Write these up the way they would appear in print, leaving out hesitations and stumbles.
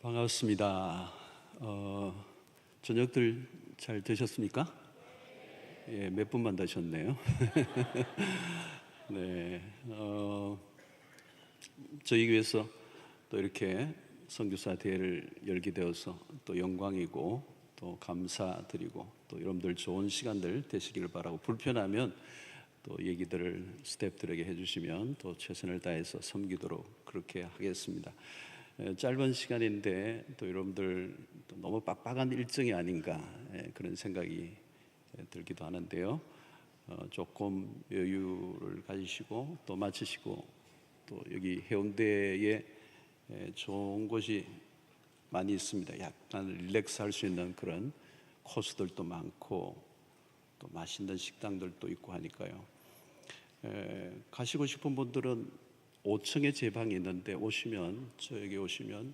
반갑습니다. 저녁들 잘 드셨습니까? 예, 몇 분만 드셨네요. 네, 저희 교회에서 또 이렇게 선교사 대회를 열게 되어서 또 영광이고 또 감사드리고 또 여러분들 좋은 시간들 되시기를 바라고, 불편하면 또 얘기들을 스태프들에게 해주시면 또 최선을 다해서 섬기도록 그렇게 하겠습니다. 짧은 시간인데 또 여러분들 또 너무 빡빡한 일정이 아닌가 그런 생각이 들기도 하는데요. 조금 여유를 가지시고 또 마치시고, 또 여기 해운대에 좋은 곳이 많이 있습니다. 약간 릴렉스 할 수 있는 그런 코스들도 많고 또 맛있는 식당들도 있고 하니까요. 가시고 싶은 분들은 5층에 제 방이 있는데 저에게 오시면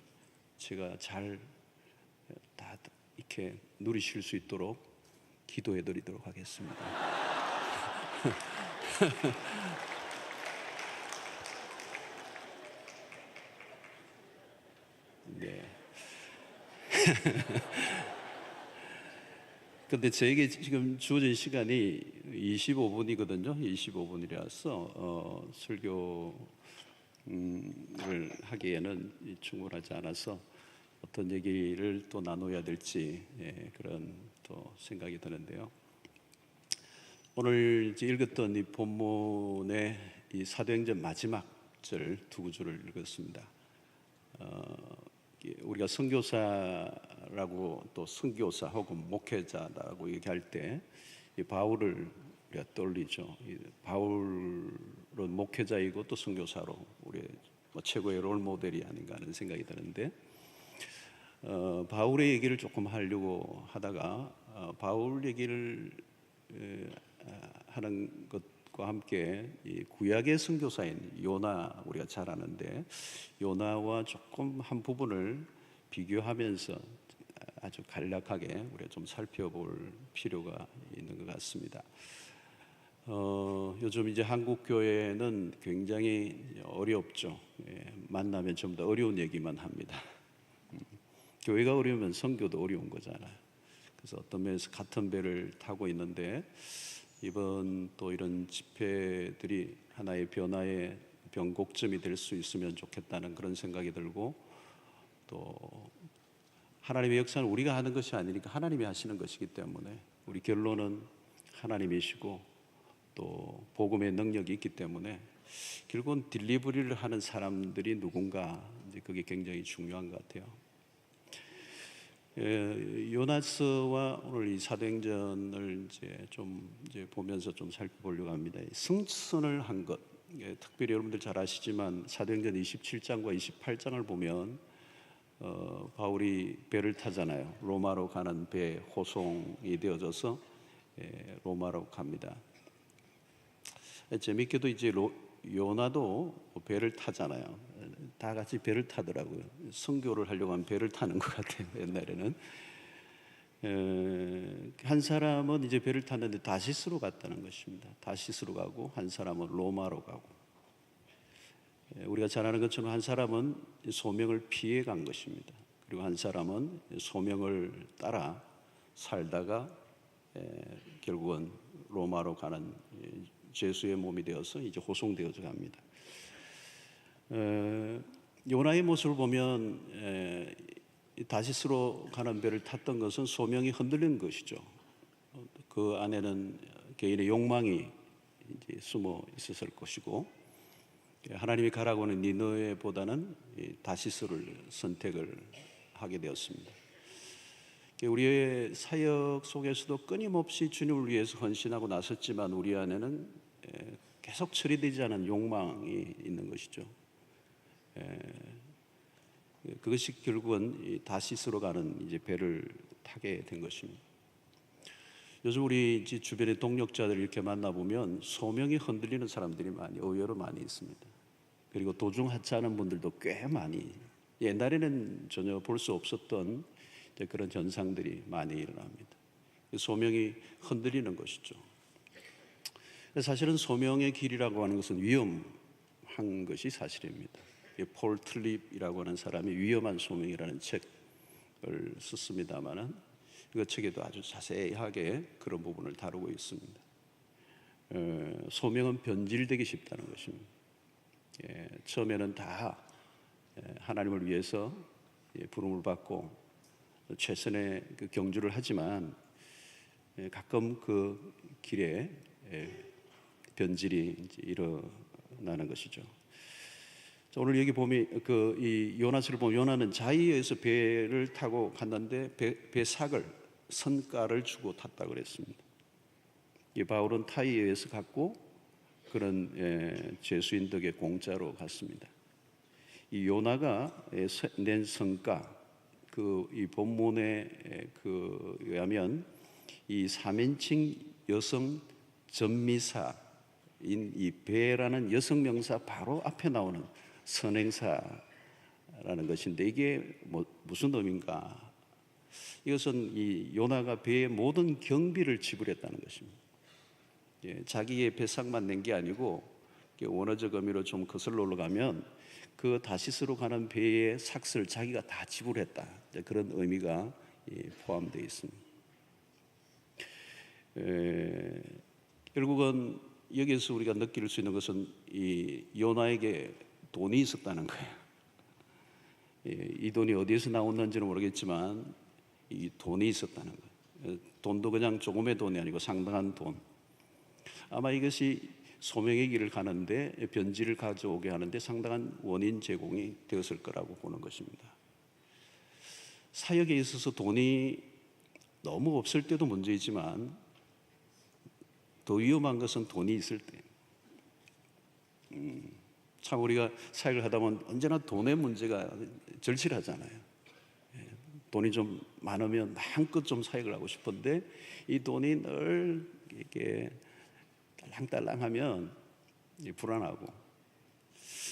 제가 잘 다 이렇게 누리실 수 있도록 기도해 드리도록 하겠습니다. 네. 근데 저에게 지금 주어진 시간이 25분이거든요. 25분이라서 설교를 하기에는 충분하지 않아서 어떤 얘기를 또 나눠야 될지 그런 또 생각이 드는데요. 오늘 이제 읽었던 이 본문의 이 사도행전 마지막 절 두 구절을 읽었습니다. 우리가 선교사라고 또 선교사 혹은 목회자라고 얘기할 때 이 바울을 우리가 떠올리죠. 바울은 목회자이고 또 선교사로 우리 최고의 롤 모델이 아닌가 하는 생각이 드는데, 바울의 얘기를 조금 하려고 하다가 바울 얘기를 하는 것과 함께 이 구약의 선교사인 요나, 우리가 잘 아는데 요나와 조금 한 부분을 비교하면서 아주 간략하게 우리가 좀 살펴볼 필요가 있는 것 같습니다. 요즘 이제 한국 교회는 굉장히 어렵죠. 만나면 전부 다 어려운 얘기만 합니다. 교회가 어려우면 선교도 어려운 거잖아요. 그래서 어떤 면에서 같은 배를 타고 있는데, 이번 또 이런 집회들이 하나의 변화의 변곡점이 될 수 있으면 좋겠다는 그런 생각이 들고, 또 하나님의 역사는 우리가 하는 것이 아니니까 하나님이 하시는 것이기 때문에 우리 결론은 하나님이시고 또 복음의 능력이 있기 때문에 결국은 딜리버리를 하는 사람들이 누군가, 이제 그게 굉장히 중요한 것 같아요. 요나서와 오늘 이 사도행전을 이제 보면서 좀 살펴보려고 합니다. 승선을 한 것, 특별히 여러분들 잘 아시지만 사도행전 27장과 28장을 보면 바울이 배를 타잖아요. 로마로 가는 배 호송이 되어져서 로마로 갑니다. 재밌게도 이제 요나도 배를 타잖아요. 다 같이 배를 타더라고요. 선교를 하려고 하면 배를 타는 것 같아요. 옛날에는 한 사람은 이제 배를 탔는데 다시스로 갔다는 것입니다. 다시스로 가고 한 사람은 로마로 가고, 우리가 잘 아는 것처럼 한 사람은 소명을 피해 간 것입니다. 그리고 한 사람은 소명을 따라 살다가 결국은 로마로 가는 죄수의 몸이 되어서 이제 호송되어져 갑니다. 요나의 모습을 보면 다시스로 가는 배를 탔던 것은 소명이 흔들린 것이죠. 그 안에는 개인의 욕망이 이제 숨어 있었을 것이고, 하나님이 가라고 하는 니느웨보다는 다시스를 선택을 하게 되었습니다. 우리의 사역 속에서도 끊임없이 주님을 위해서 헌신하고 나섰지만 우리 안에는 계속 처리되지 않은 욕망이 있는 것이죠. 그것이 결국은 다시스로 가는 이제 배를 타게 된 것입니다. 요즘 우리 주변의 동력자들 이렇게 만나보면 소명이 흔들리는 사람들이 의외로 많이 있습니다. 그리고 도중 하차하는 분들도 꽤 많이, 옛날에는 전혀 볼 수 없었던 그런 현상들이 많이 일어납니다. 소명이 흔들리는 것이죠. 사실은 소명의 길이라고 하는 것은 위험한 것이 사실입니다. 폴 틀립이라고 하는 사람이 위험한 소명이라는 책을 썼습니다마는 그 책에도 아주 자세하게 그런 부분을 다루고 있습니다. 소명은 변질되기 쉽다는 것입니다. 처음에는 다 하나님을 위해서 부름을 받고 최선의 그 경주를 하지만 가끔 그 길에 변질이 이제 일어나는 것이죠. 자, 오늘 여기 보면 이 요나스를 보면 요나는 자의에서 배를 타고 갔는데 배 삭을 선가를 주고 탔다 그랬습니다. 이 바울은 타이에서 갔고 그런 제수인 덕에 공짜로 갔습니다. 이 요나가 낸 성가 이 본문에 의하면 이 3인칭 여성 전미사인 이 배라는 여성 명사 바로 앞에 나오는 선행사라는 것인데 이게 무슨 의미인가? 이것은 이 요나가 배의 모든 경비를 지불했다는 것입니다. 자기의 배삭만 낸 게 아니고 원어적 의미로 좀 거슬러 올라가면 그 다시스로 가는 배의 삭슬 자기가 다 지불했다, 그런 의미가 포함되어 있습니다. 결국은 여기에서 우리가 느낄 수 있는 것은 이 요나에게 돈이 있었다는 거예요. 이 돈이 어디에서 나왔는지는 모르겠지만 이 돈이 있었다는 거예요. 돈도 그냥 조금의 돈이 아니고 상당한 돈. 아마 이것이 소명의 길을 가는데 변질을 가져오게 하는데 상당한 원인 제공이 되었을 거라고 보는 것입니다. 사역에 있어서 돈이 너무 없을 때도 문제이지만 더 위험한 것은 돈이 있을 때. 참 우리가 사역을 하다 보면 언제나 돈의 문제가 절실하잖아요. 돈이 좀 많으면 마음껏 좀 사역을 하고 싶은데 이 돈이 늘 이렇게 딸랑딸랑하면 불안하고,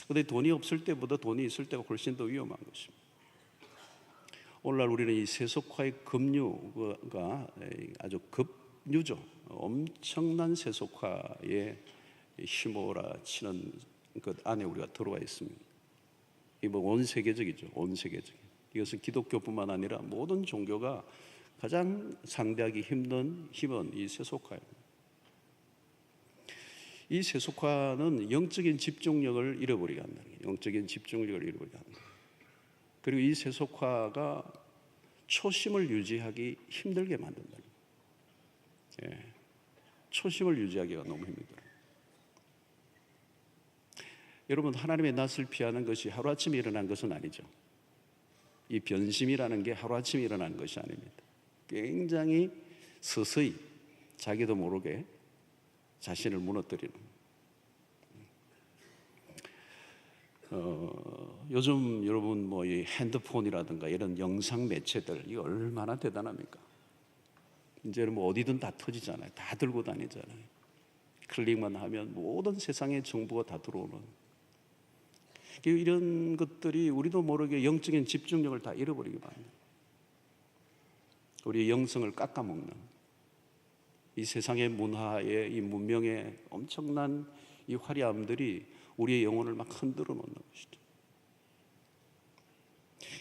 그런데 돈이 없을 때보다 돈이 있을 때가 훨씬 더 위험한 것입니다. 오늘날 우리는 이 세속화의 급류가 아주 급류죠. 엄청난 세속화에 휘몰아치는 것 안에 우리가 들어와 있습니다. 이 온 세계적이죠. 온 세계적. 이것은 기독교뿐만 아니라 모든 종교가 가장 상대하기 힘든 힘은 이 세속화입니다. 이 세속화는 영적인 집중력을 잃어버리게 한다는 거예요. 영적인 집중력을 잃어버리게 한다. 그리고 이 세속화가 초심을 유지하기 힘들게 만든다는 거예요. 초심을 유지하기가 너무 힘들어요. 여러분, 하나님의 낯을 피하는 것이 하루아침에 일어난 것은 아니죠. 이 변심이라는 게 하루아침에 일어난 것이 아닙니다. 굉장히 서서히 자기도 모르게 자신을 무너뜨리는. 요즘 여러분 뭐 이 핸드폰이라든가 이런 영상 매체들 이 얼마나 대단합니까? 이제는 뭐 어디든 다 터지잖아요. 다 들고 다니잖아요. 클릭만 하면 모든 세상의 정보가 다 들어오는. 이런 것들이 우리도 모르게 영적인 집중력을 다 잃어버리게 만듭니다. 우리의 영성을 깎아먹는. 이 세상의 문화의 이 문명의 엄청난 이 화려함들이 우리의 영혼을 막 흔들어 놓는 것이죠.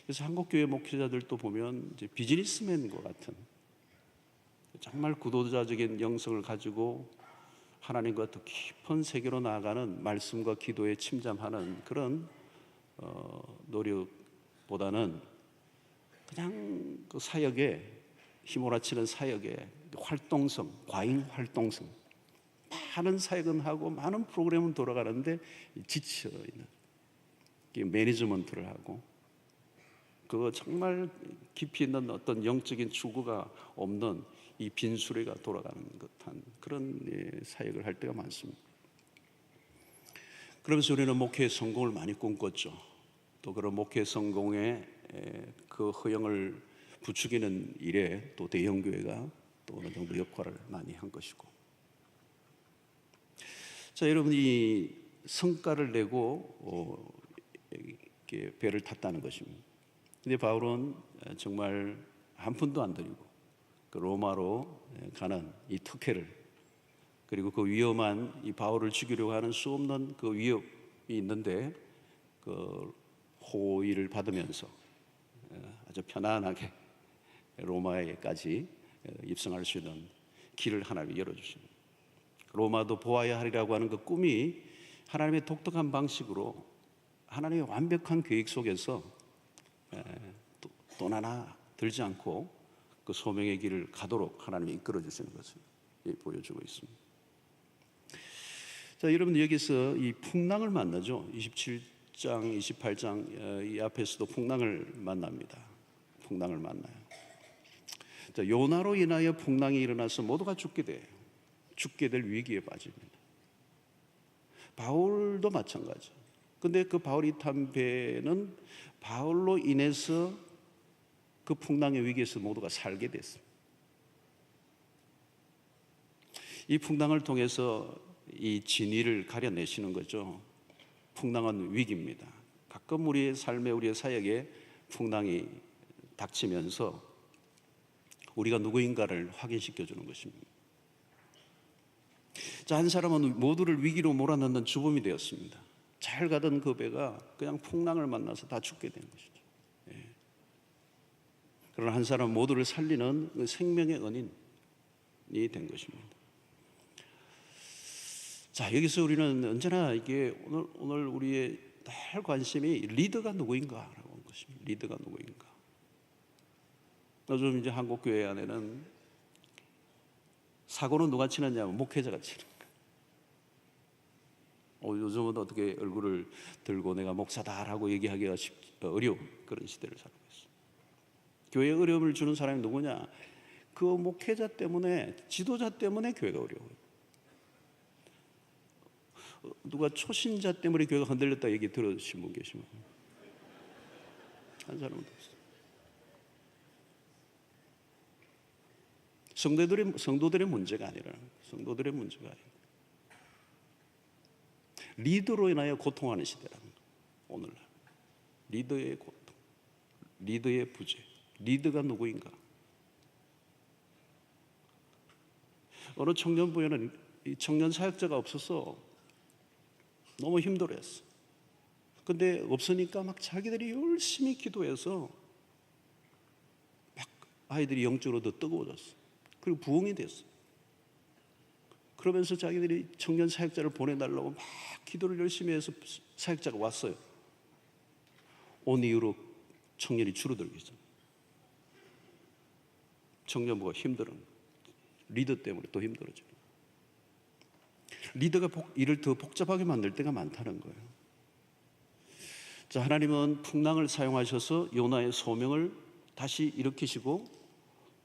그래서 한국교회 목회자들도 보면 이제 비즈니스맨과 같은 정말 구도자적인 영성을 가지고 하나님과 더 깊은 세계로 나아가는 말씀과 기도에 침잠하는 그런 노력보다는 그냥 그 사역에 휘몰아치는 사역에 활동성, 과잉 활동성, 많은 사역은 하고 많은 프로그램은 돌아가는데 지쳐 있는 매니지먼트를 하고 그거 정말 깊이 있는 어떤 영적인 추구가 없는 이 빈수레가 돌아가는 듯한 그런 사역을 할 때가 많습니다. 그러면서 우리는 목회의 성공을 많이 꿈꿨죠. 또 그런 목회 성공의 그 허영을 부추기는 일에 또 대형교회가 또 어느 정도 역할을 많이 한 것이고. 자, 여러분, 이 성과를 내고 이렇게 배를 탔다는 것입니다. 근데 바울은 정말 한 푼도 안 들이고 그 로마로 가는 이 특혜를, 그리고 그 위험한 이 바울을 죽이려고 하는 수 없는 그 위협이 있는데 그 호의를 받으면서 아주 편안하게 로마에까지 입성할 수 있는 길을 하나님이 열어주시는, 로마도 보아야 하리라고 하는 그 꿈이 하나님의 독특한 방식으로 하나님의 완벽한 계획 속에서 돈 하나 들지 않고 그 소명의 길을 가도록 하나님이 이끌어 주시는 것을 보여주고 있습니다. 자, 여러분 여기서 이 풍랑을 만나죠. 27장, 28장 이 앞에서도 풍랑을 만납니다. 풍랑을 만나요. 자, 요나로 인하여 풍랑이 일어나서 모두가 죽게 돼요. 죽게 될 위기에 빠집니다. 바울도 마찬가지. 근데 그 바울이 탄 배는 바울로 인해서 그 풍랑의 위기에서 모두가 살게 됐습니다. 이 풍랑을 통해서 이 진위를 가려내시는 거죠. 풍랑은 위기입니다. 가끔 우리의 삶에, 우리의 사역에 풍랑이 닥치면서 우리가 누구인가를 확인시켜 주는 것입니다. 자, 한 사람은 모두를 위기로 몰아넣는 주범이 되었습니다. 잘 가던 그 배가 그냥 풍랑을 만나서 다 죽게 된 것이죠. 그러나 한 사람 모두를 살리는 그 생명의 은인이 된 것입니다. 자, 여기서 우리는 언제나 이게 오늘 우리의 늘 관심이 리더가 누구인가라고 하는 것입니다. 리더가 누구인가. 요즘 이제 한국 교회 안에는 사고는 누가 치느냐면 목회자가 치는 거예요. 요즘은 어떻게 얼굴을 들고 내가 목사다라고 얘기하기가 어려운 그런 시대를 살고 있어요. 교회에 어려움을 주는 사람이 누구냐? 그 목회자 때문에, 지도자 때문에 교회가 어려워요. 누가 초신자 때문에 교회가 흔들렸다 얘기 들으신 분 계시면? 한 사람은 없어요. 성도들의 문제가 아니라, 성도들의 문제가 아니라 리더로 인하여 고통하는 시대라는 거예요. 오늘날 리더의 고통, 리더의 부재, 리더가 누구인가. 어느 청년부에는 청년 사역자가 없어서 너무 힘들어했어. 근데 없으니까 막 자기들이 열심히 기도해서 막 아이들이 영적으로 더 뜨거워졌어. 그리고 부흥이 됐어. 그러면서 자기들이 청년 사역자를 보내달라고 막 기도를 열심히 해서 사역자가 왔어요. 온 이후로 청년이 줄어들기 전. 청년부가 힘들은 리더 때문에 또 힘들어져요. 리더가 일을 더 복잡하게 만들 때가 많다는 거예요. 자, 하나님은 풍랑을 사용하셔서 요나의 소명을 다시 일으키시고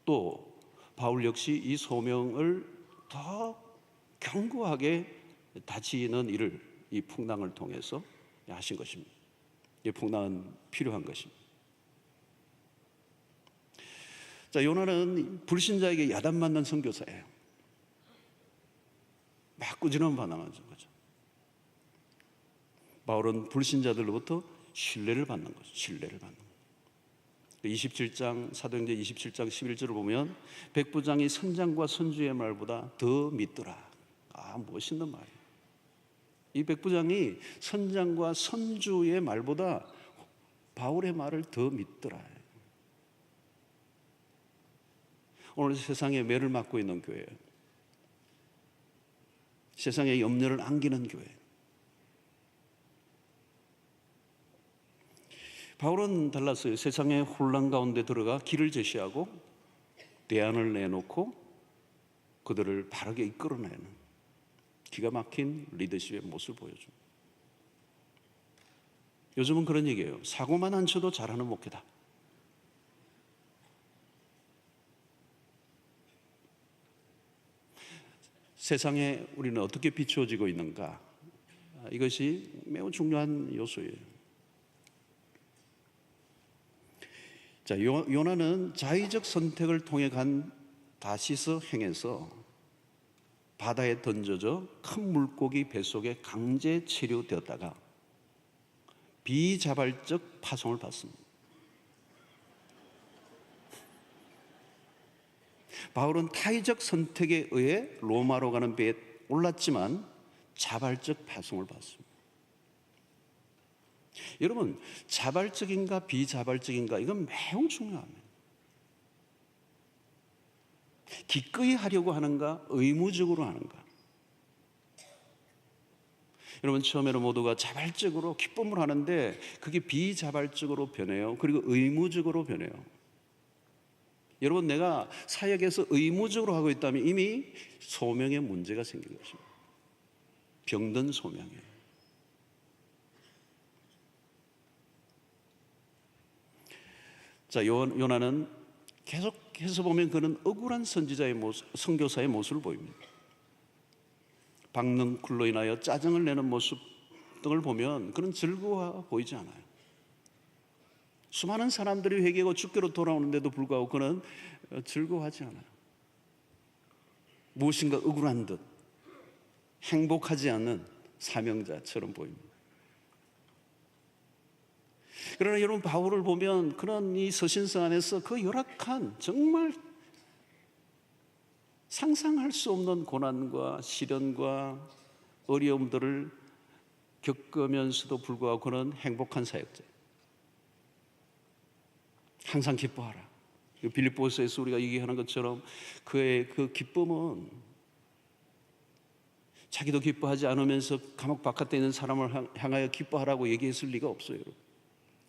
또 바울 역시 이 소명을 더 견고하게 다지는 일을 이 풍랑을 통해서 하신 것입니다. 이 풍랑은 필요한 것입니다. 자, 요나는 불신자에게 야단 맞는 선교사예요. 막 꾸지람 반응하는 거죠. 바울은 불신자들로부터 신뢰를 받는 거죠. 신뢰를 받는 거죠. 27장 사도행전 27장 11절을 보면 백부장이 선장과 선주의 말보다 더 믿더라. 멋있는 말이에요. 이 백부장이 선장과 선주의 말보다 바울의 말을 더 믿더라. 오늘 세상에 매를 맞고 있는 교회예요. 세상에 염려를 안기는 교회. 바울은 달랐어요. 세상의 혼란 가운데 들어가 길을 제시하고 대안을 내놓고 그들을 바르게 이끌어내는 기가 막힌 리더십의 모습을 보여줍니다. 요즘은 그런 얘기예요. 사고만 안 쳐도 잘하는 목회다. 세상에 우리는 어떻게 비추어지고 있는가? 이것이 매우 중요한 요소예요. 자, 요나는 자의적 선택을 통해 간 다시스 행에서 바다에 던져져 큰 물고기 뱃속에 강제 체류되었다가 비자발적 파송을 받습니다. 바울은 타의적 선택에 의해 로마로 가는 배에 올랐지만 자발적 파송을 받습니다. 여러분, 자발적인가 비자발적인가 이건 매우 중요합니다. 기꺼이 하려고 하는가, 의무적으로 하는가. 여러분, 처음에는 모두가 자발적으로 기쁨을 하는데 그게 비자발적으로 변해요. 그리고 의무적으로 변해요. 여러분, 내가 사역에서 의무적으로 하고 있다면 이미 소명에 문제가 생긴 것입니다. 병든 소명이에요. 자, 요나는 계속해서 보면 그는 억울한 선지자의 모습, 선교사의 모습을 보입니다. 박능쿨로 인하여 짜증을 내는 모습 등을 보면 그는 즐거워 보이지 않아요. 수많은 사람들이 회개하고 주께로 돌아오는데도 불구하고 그는 즐거워하지 않아요. 무엇인가 억울한 듯 행복하지 않는 사명자처럼 보입니다. 그러나 여러분, 바울을 보면 그런 이 서신서 안에서 그 열악한, 정말 상상할 수 없는 고난과 시련과 어려움들을 겪으면서도 불구하고 그는 행복한 사역자예요. 항상 기뻐하라. 빌립보서에서 우리가 얘기하는 것처럼 그의 그 기쁨은 자기도 기뻐하지 않으면서 감옥 바깥에 있는 사람을 향하여 기뻐하라고 얘기했을 리가 없어요.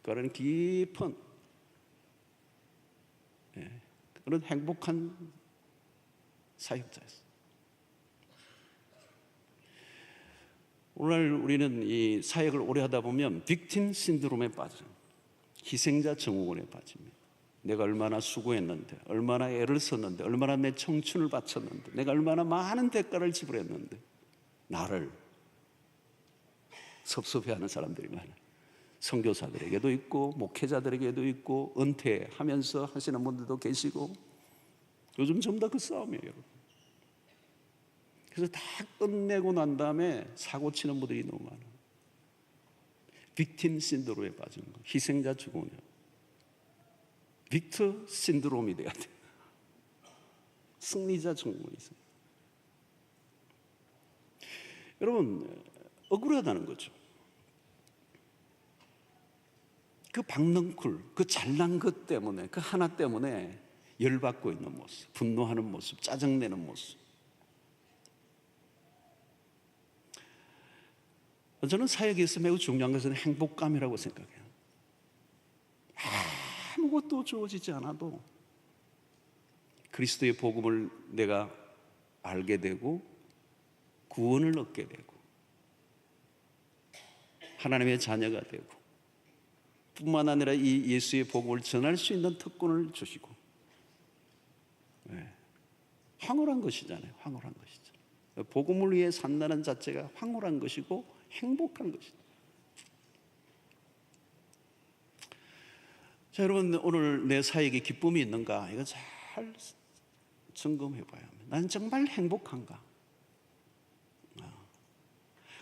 그런 깊은 그런 행복한 사역자였어요. 오늘 우리는 이 사역을 오래 하다 보면 빅팀 신드롬에 빠져요. 희생자 증후군에 빠집니다. 내가 얼마나 수고했는데, 얼마나 애를 썼는데, 얼마나 내 청춘을 바쳤는데, 내가 얼마나 많은 대가를 지불했는데 나를 섭섭해하는 사람들이 많아요. 선교사들에게도 있고 목회자들에게도 있고 은퇴하면서 하시는 분들도 계시고 요즘 전부 다 그 싸움이에요, 여러분. 그래서 다 끝내고 난 다음에 사고 치는 분들이 너무 많아요. 빅팀 신드롬에 빠지는 거, 희생자 증후군. 빅터 신드롬이 돼야 돼요. 승리자 증후군이 있어요. 여러분, 억울하다는 거죠. 그 박능쿨, 그 잘난 것 때문에, 그 하나 때문에 열받고 있는 모습, 분노하는 모습, 짜증내는 모습. 저는 사역에서 매우 중요한 것은 행복감이라고 생각해요. 아무것도 주어지지 않아도 그리스도의 복음을 내가 알게 되고 구원을 얻게 되고 하나님의 자녀가 되고 뿐만 아니라 이 예수의 복음을 전할 수 있는 특권을 주시고, 황홀한 것이잖아요. 황홀한 것이죠. 복음을 위해 산다는 자체가 황홀한 것이고 행복한 것이죠. 자, 여러분, 오늘 내 사역에 기쁨이 있는가? 이거 잘 점검해 봐야 합니다. 나는 정말 행복한가?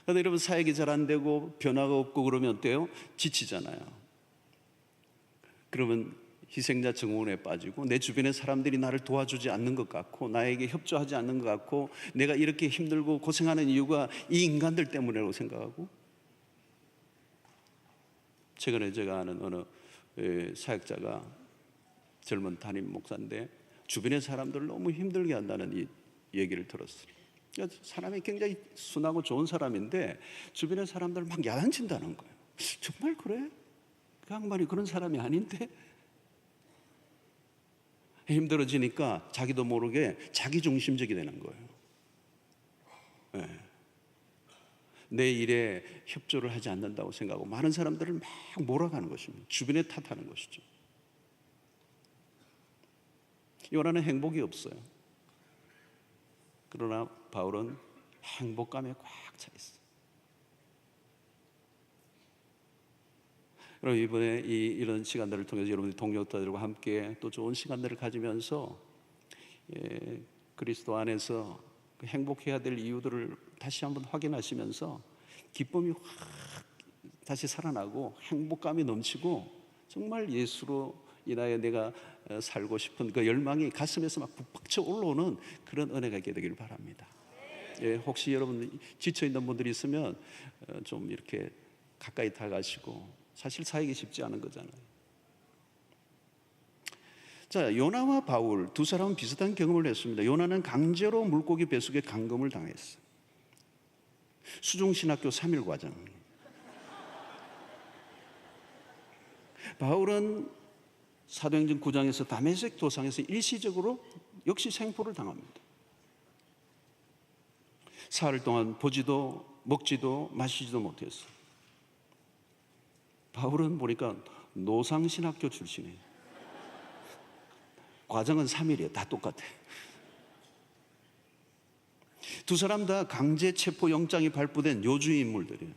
그런데 여러분, 사역이 잘 안 되고 변화가 없고 그러면 어때요? 지치잖아요. 그러면 희생자 증후군에 빠지고 내 주변의 사람들이 나를 도와주지 않는 것 같고 나에게 협조하지 않는 것 같고 내가 이렇게 힘들고 고생하는 이유가 이 인간들 때문이라고 생각하고, 최근에 제가 아는 어느 사역자가 젊은 담임 목사인데 주변의 사람들을 너무 힘들게 한다는 이 얘기를 들었어요. 사람이 굉장히 순하고 좋은 사람인데 주변의 사람들을 막 야단친다는 거예요. 정말 그래? 그 양반이 그런 사람이 아닌데? 힘들어지니까 자기도 모르게 자기중심적이 되는 거예요. 내 일에 협조를 하지 않는다고 생각하고 많은 사람들을 막 몰아가는 것입니다. 주변에 탓하는 것이죠. 요나는 행복이 없어요. 그러나 바울은 행복감에 꽉 차 있어요. 여러분, 이번에 이런 시간들을 통해서 여러분들 동역자들과 함께 또 좋은 시간들을 가지면서 그리스도 안에서 행복해야 될 이유들을 다시 한번 확인하시면서 기쁨이 확 다시 살아나고 행복감이 넘치고 정말 예수로 인하여 내가 살고 싶은 그 열망이 가슴에서 막 북박쳐 올라오는 그런 은혜가 있게 되기를 바랍니다. 혹시 여러분 지쳐있는 분들이 있으면 좀 이렇게 가까이 다가가시고 사실 사역이 쉽지 않은 거잖아요. 자, 요나와 바울 두 사람은 비슷한 경험을 했습니다. 요나는 강제로 물고기 뱃속에 감금을 당했어요. 수종신학교 3일 과정. 바울은 사도행전 9장에서 다메섹 도상에서 일시적으로 역시 생포를 당합니다. 사흘 동안 보지도 먹지도 마시지도 못했어요. 바울은 보니까 노상신학교 출신이에요. 과정은 3일이에요. 다 똑같아요. 두 사람 다 강제 체포 영장이 발부된 요주의 인물들이에요.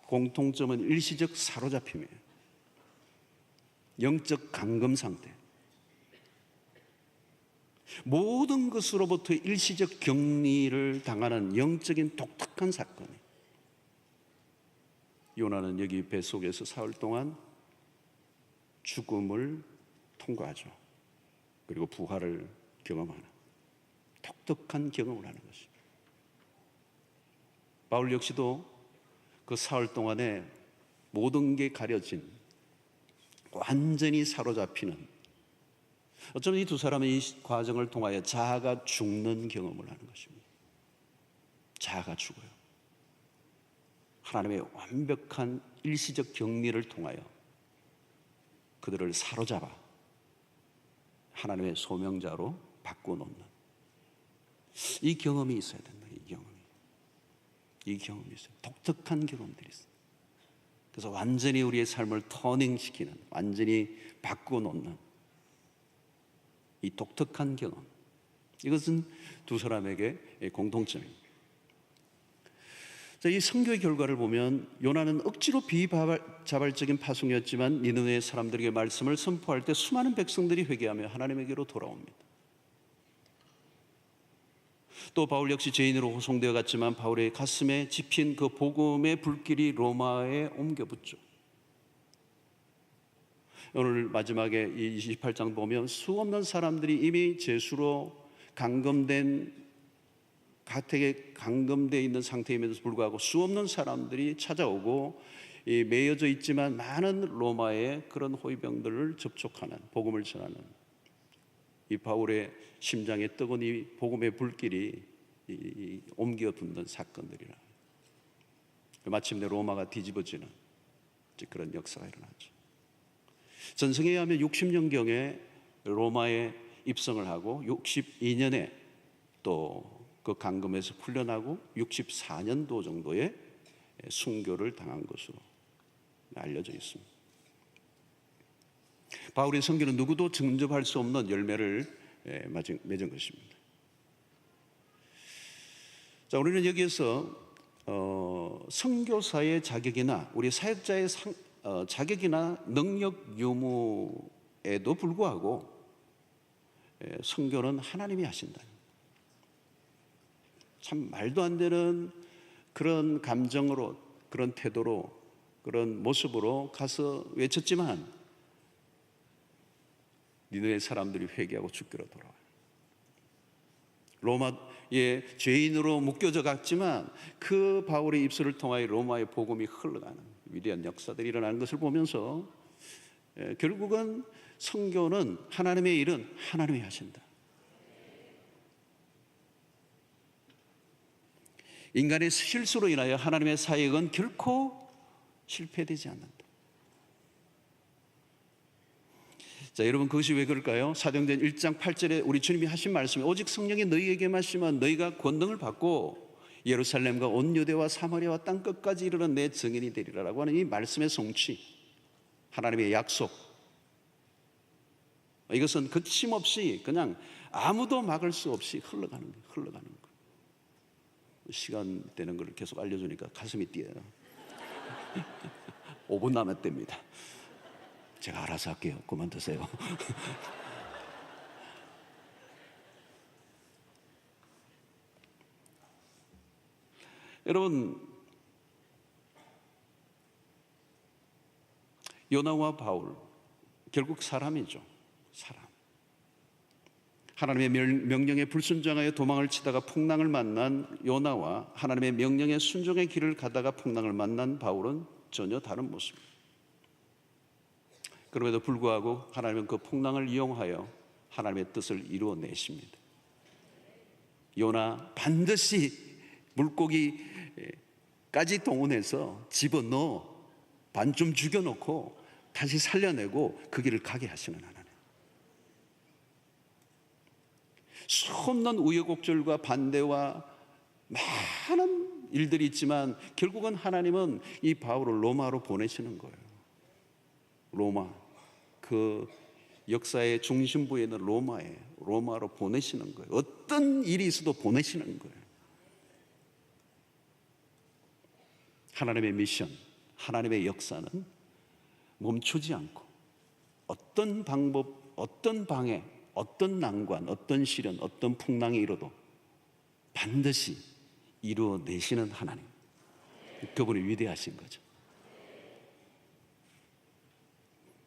공통점은 일시적 사로잡힘이에요. 영적 감금 상태. 모든 것으로부터 일시적 격리를 당하는 영적인 독특한 사건이에요. 요나는 여기 뱃속에서 사흘 동안 죽음을 통과하죠. 그리고 부활을 경험하는 독특한 경험을 하는 것입니다. 바울 역시도 그 사흘 동안에 모든 게 가려진 완전히 사로잡히는, 어쩌면 이 두 사람은 이 과정을 통하여 자아가 죽는 경험을 하는 것입니다. 자아가 죽어요. 하나님의 완벽한 일시적 격리를 통하여 그들을 사로잡아 하나님의 소명자로 바꿔놓는 이 경험이 있어야 된다. 이 경험이 있어요. 독특한 경험들이 있어요. 그래서 완전히 우리의 삶을 터닝시키는, 완전히 바꿔놓는 이 독특한 경험, 이것은 두 사람에게 공통점입니다. 자, 이 선교의 결과를 보면 요나는 억지로 비자발적인 파송이었지만 니느웨 사람들에게 말씀을 선포할 때 수많은 백성들이 회개하며 하나님에게로 돌아옵니다. 또 바울 역시 죄인으로 호송되어 갔지만 바울의 가슴에 집힌 그 복음의 불길이 로마에 옮겨 붙죠. 오늘 마지막에 이 28장 보면 수없는 사람들이 이미 죄수로 감금된, 가택에 감금되어 있는 상태임에도 불구하고 수없는 사람들이 찾아오고 매여져 있지만 많은 로마의 그런 호위병들을 접촉하는, 복음을 전하는 이 바울의 심장에 뜨거운 이 복음의 불길이 옮겨 붙는 사건들이라. 마침내 로마가 뒤집어지는 그런 역사가 일어났죠. 전승에 의하면 60년경에 로마에 입성을 하고 62년에 또 그 감금에서 풀려나고 64년도 정도에 순교를 당한 것으로 알려져 있습니다. 바울의 선교는 누구도 정접할 수 없는 열매를 맺은 것입니다. 자, 우리는 여기에서 선교사의 자격이나 우리 사역자의 자격이나 능력 유무에도 불구하고 선교는 하나님이 하신다. 참 말도 안 되는 그런 감정으로, 그런 태도로, 그런 모습으로 가서 외쳤지만 니느웨 사람들이 회개하고 죽기로 돌아와요. 로마의 죄인으로 묶여져 갔지만 그 바울의 입술을 통하여 로마의 복음이 흘러가는 위대한 역사들이 일어나는 것을 보면서 결국은 선교는, 하나님의 일은 하나님이 하신다. 인간의 실수로 인하여 하나님의 사역은 결코 실패되지 않는다. 자, 여러분, 그것이 왜 그럴까요? 사도행전 1장 8절에 우리 주님이 하신 말씀이 오직 성령이 너희에게만 심한 너희가 권능을 받고 예루살렘과 온 유대와 사마리아와 땅 끝까지 이르는 내 증인이 되리라라고 하는 이 말씀의 성취, 하나님의 약속, 이것은 거침없이 그냥 아무도 막을 수 없이 흘러가는 거예요. 시간 되는 걸 계속 알려주니까 가슴이 뛰어요. 5분 남았답니다. 제가 알아서 할게요. 그만두세요. 여러분, 요나와 바울 결국 사람이죠. 사람. 하나님의 명령에 불순종하여 도망을 치다가 풍랑을 만난 요나와 하나님의 명령에 순종의 길을 가다가 풍랑을 만난 바울은 전혀 다른 모습입니다. 그럼에도 불구하고 하나님은 그 풍랑을 이용하여 하나님의 뜻을 이루어내십니다. 요나 반드시 물고기까지 동원해서 집어넣어 반쯤 죽여놓고 다시 살려내고 그 길을 가게 하시는 하나님. 수없는 우여곡절과 반대와 많은 일들이 있지만 결국은 하나님은 이 바울을 로마로 보내시는 거예요. 로마, 그 역사의 중심부에 있는 로마로 보내시는 거예요. 어떤 일이 있어도 보내시는 거예요. 하나님의 미션, 하나님의 역사는 멈추지 않고 어떤 방법, 어떤 방해, 어떤 난관, 어떤 시련, 어떤 풍랑이 일어도 반드시 이루어내시는 하나님. 그분이 위대하신 거죠.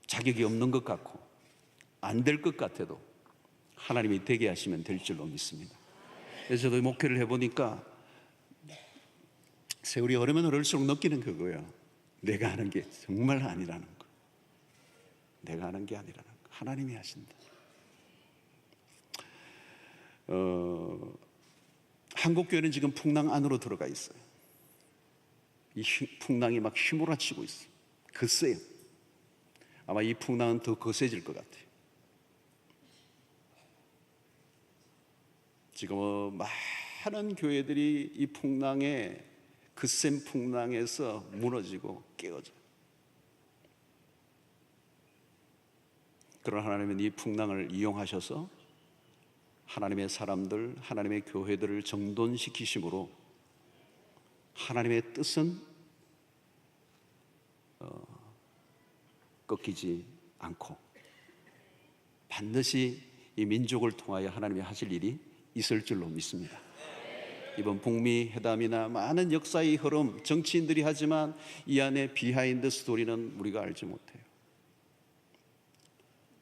자격이 없는 것 같고 안 될 것 같아도 하나님이 되게 하시면 될 줄로 믿습니다. 그래서 저도 목회를 해보니까 세월이 흐르면 흐를수록 느끼는 그거예요. 내가 하는 게 정말 아니라는 거. 내가 하는 게 아니라는 거. 하나님이 하신다. 한국교회는 지금 풍랑 안으로 들어가 있어요. 이 풍랑이 막 휘몰아치고 있어요. 글쎄요. 아마 이 풍랑은 더 거세질 것 같아요. 지금 많은 교회들이 이 풍랑에, 그센 풍랑에서 무너지고 깨어져요. 그러나 하나님은 이 풍랑을 이용하셔서 하나님의 사람들, 하나님의 교회들을 정돈시키심으로 하나님의 뜻은 꺾이지 않고 반드시 이 민족을 통하여 하나님이 하실 일이 있을 줄로 믿습니다. 이번 북미 회담이나 많은 역사의 흐름, 정치인들이 하지만 이 안에 비하인드 스토리는 우리가 알지 못해요.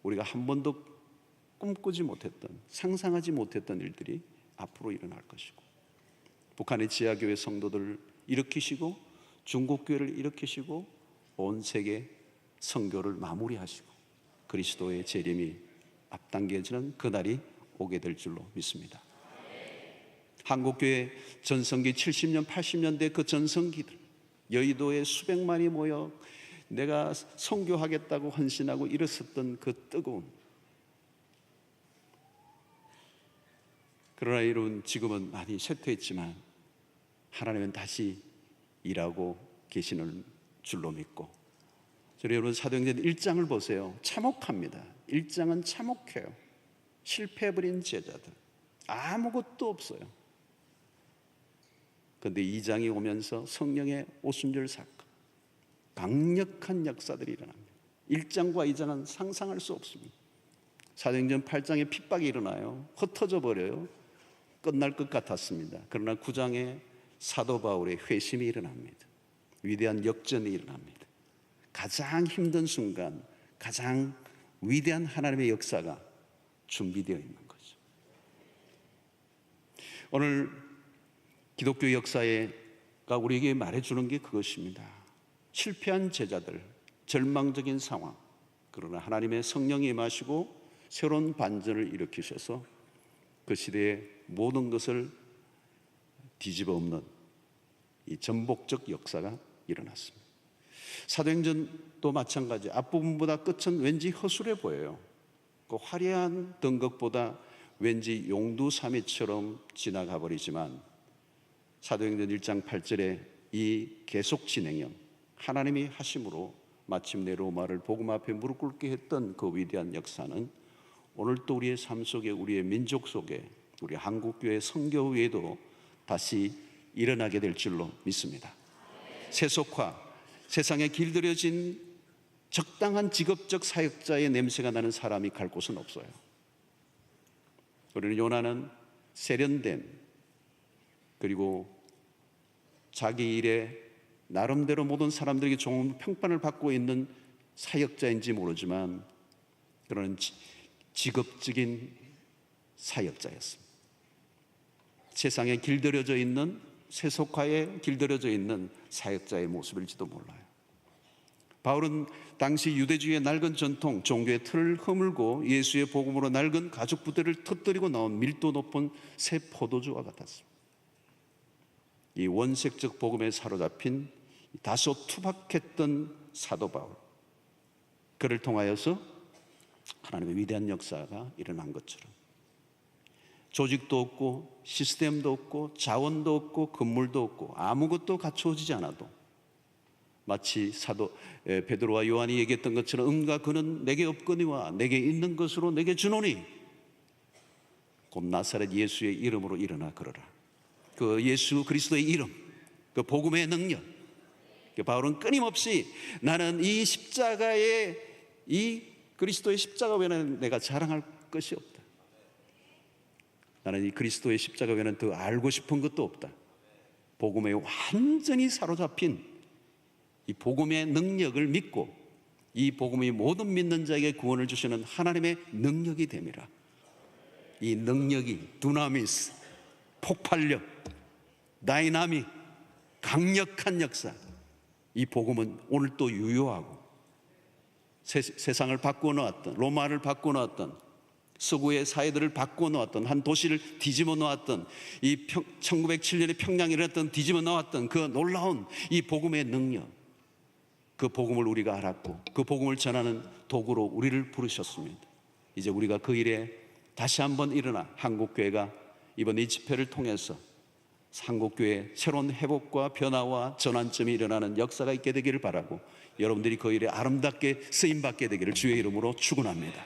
우리가 한 번도 꿈꾸지 못했던, 상상하지 못했던 일들이 앞으로 일어날 것이고, 북한의 지하교회 성도들을 일으키시고 중국교회를 일으키시고 온 세계 선교를 마무리하시고 그리스도의 재림이 앞당겨지는 그날이 오게 될 줄로 믿습니다. 한국교회 전성기 70년, 80년대 그 전성기들, 여의도에 수백만이 모여 내가 선교하겠다고 헌신하고 일었었던 그 뜨거움, 그러나 이런 지금은 많이 쇠퇴했지만 하나님은 다시 일하고 계시는 줄로 믿고, 여러분 사도행전 1장을 보세요. 참혹합니다. 1장은 참혹해요. 실패해버린 제자들, 아무것도 없어요. 그런데 2장이 오면서 성령의 오순절 사건, 강력한 역사들이 일어납니다. 1장과 2장은 상상할 수 없습니다. 사도행전 8장에 핍박이 일어나요. 흩어져 버려요. 끝날 것 같았습니다. 그러나 9장에 사도 바울의 회심이 일어납니다. 위대한 역전이 일어납니다. 가장 힘든 순간, 가장 위대한 하나님의 역사가 준비되어 있는 거죠. 오늘 기독교 역사가 우리에게 말해주는 게 그것입니다. 실패한 제자들, 절망적인 상황, 그러나 하나님의 성령이 임하시고 새로운 반전을 일으키셔서 그 시대의 모든 것을 뒤집어 엎는 이 전복적 역사가 일어났습니다. 사도행전도 마찬가지. 앞부분보다 끝은 왠지 허술해 보여요. 그 화려한 등극보다 왠지 용두사미처럼 지나가 버리지만 사도행전 1장 8절에 이 계속 진행형, 하나님이 하심으로 마침내 로마를 복음 앞에 무릎 꿇게 했던 그 위대한 역사는 오늘 또 우리의 삶 속에, 우리의 민족 속에, 우리 한국교회 선교 외에도 다시 일어나게 될 줄로 믿습니다. 세속화, 세상에 길들여진 적당한 직업적 사역자의 냄새가 나는 사람이 갈 곳은 없어요. 우리는 요나는 세련된, 그리고 자기 일에 나름대로 모든 사람들에게 좋은 평판을 받고 있는 사역자인지 모르지만 그런 직업적인 사역자였습니다. 세상에 길들여져 있는, 세속화에 길들여져 있는 사역자의 모습일지도 몰라요. 바울은 당시 유대주의의 낡은 전통, 종교의 틀을 허물고 예수의 복음으로 낡은 가죽 부대를 터뜨리고 나온 밀도 높은 새 포도주와 같았습니다. 이 원색적 복음에 사로잡힌 다소 투박했던 사도 바울, 그를 통하여서 하나님의 위대한 역사가 일어난 것처럼 조직도 없고 시스템도 없고 자원도 없고 건물도 없고 아무것도 갖추어지지 않아도 마치 사도 베드로와 요한이 얘기했던 것처럼 응가 그는 내게 없거니와 내게 있는 것으로 내게 주노니 곧 나사렛 예수의 이름으로 일어나 걸어라. 그 예수 그리스도의 이름, 그 복음의 능력, 바울은 끊임없이 나는 이 십자가의 이 그리스도의 십자가 외에는 내가 자랑할 것이 없다. 나는 이 그리스도의 십자가 외에는 더 알고 싶은 것도 없다. 복음에 완전히 사로잡힌 이 복음의 능력을 믿고 이 복음이 모든 믿는 자에게 구원을 주시는 하나님의 능력이 됨이라. 이 능력이 두나미스, 폭발력, 다이나믹, 강력한 역사, 이 복음은 오늘 또 유효하고 세상을 바꾸어 놓았던, 로마를 바꾸어 놓았던, 서구의 사회들을 바꾸어 놓았던, 한 도시를 뒤집어 놓았던, 이 1907년에 평양에 일어났던 뒤집어 놓았던 그 놀라운 이 복음의 능력, 그 복음을 우리가 알았고 그 복음을 전하는 도구로 우리를 부르셨습니다. 이제 우리가 그 일에 다시 한번 일어나 한국교회가 이번 이 집회를 통해서 한국교회의 새로운 회복과 변화와 전환점이 일어나는 역사가 있게 되기를 바라고 여러분들이 그 일에 아름답게 쓰임받게 되기를 주의 이름으로 축원합니다.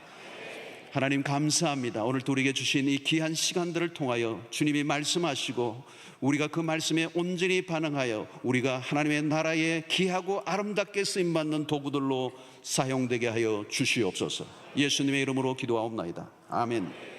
하나님 감사합니다. 오늘 또 우리에게 주신 이 귀한 시간들을 통하여 주님이 말씀하시고 우리가 그 말씀에 온전히 반응하여 우리가 하나님의 나라에 귀하고 아름답게 쓰임받는 도구들로 사용되게 하여 주시옵소서. 예수님의 이름으로 기도하옵나이다. 아멘.